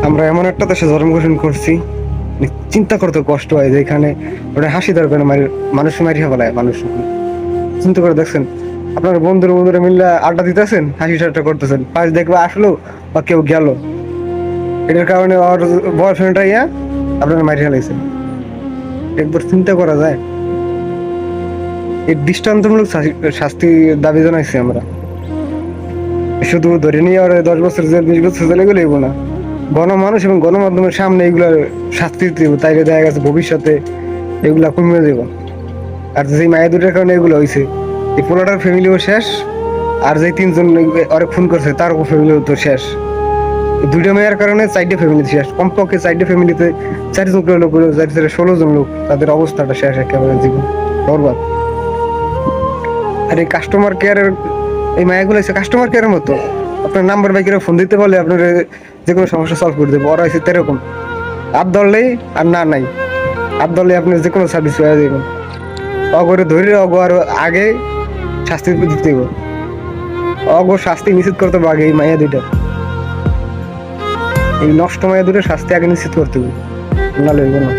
আমরা এমন একটা দেশে জন্মগ্রহণ করছি, চিন্তা করতে কষ্ট হয় যে এখানে ওটা হাসি ধরবে না, মানুষ মারিয়া ফেলায় মানুষ। চিন্তা করে দেখছেন, আপনার বন্ধুরা মিলে আড্ডা দিতেছেন, হাসি ঠাট্টা করতেছেন, পাশ দেখবে আসলো বা কেউ গেল, এটার কারণে ওর বয়ফ্রেন্ডটা ইয়া আপনার মারিয়া ফেলাইছেন। একবার চিন্তা করা যায়। এর দৃষ্টান্তমূলক শাস্তি দাবি জানাইছি আমরা। শুধু ধরে নিয়ে আর 10 বছর জেল, 20 বছর জেলে গেলে না, গণমানুষ এবং গণমাধ্যমের সামনে এগুলা শাস্তি দিব, তাইলে দেখা গেছে ভবিষ্যতে এগুলা কমে দেব। আর যে মায়ের দুটার কারণে এগুলো হয়েছে, এই পোলাটার ফ্যামিলিও শেষ, আর যে 3জন ওরে খুন করছে তার ফ্যামিলিও তো শেষ। দুইটা মেয়ের কারণে 4টে ফ্যামিলি শেষ, কমপক্ষে 4টে ফ্যামিলিতে 4জন করে লোক, 16জন লোক, তাদের অবস্থাটা শেষ, একেবারে জীবন বরবাদ। আর এই কাস্টমার কেয়ারের এই মায়াগুলো হচ্ছে কাস্টমার কেয়ারের মতো, আপনার নাম্বার বাইকের ফোন দিতে পারলে আপনার যে কোনো সমস্যা সলভ করে দেবো। ওরা হচ্ছে এরকম, হাত ধরলেই আর না নাই, হাত ধরলে আপনার যে কোনো সার্ভিস হয়ে যাবেন। অগরে ধরে আর আগে শাস্তি দিতে হবে, শাস্তি নিশ্চিত করতে হবে আগে। এই মায়া দুইটা, এই নষ্ট মায়া দুটো শাস্তি আগে নিশ্চিত করতে হবে, না লইব না।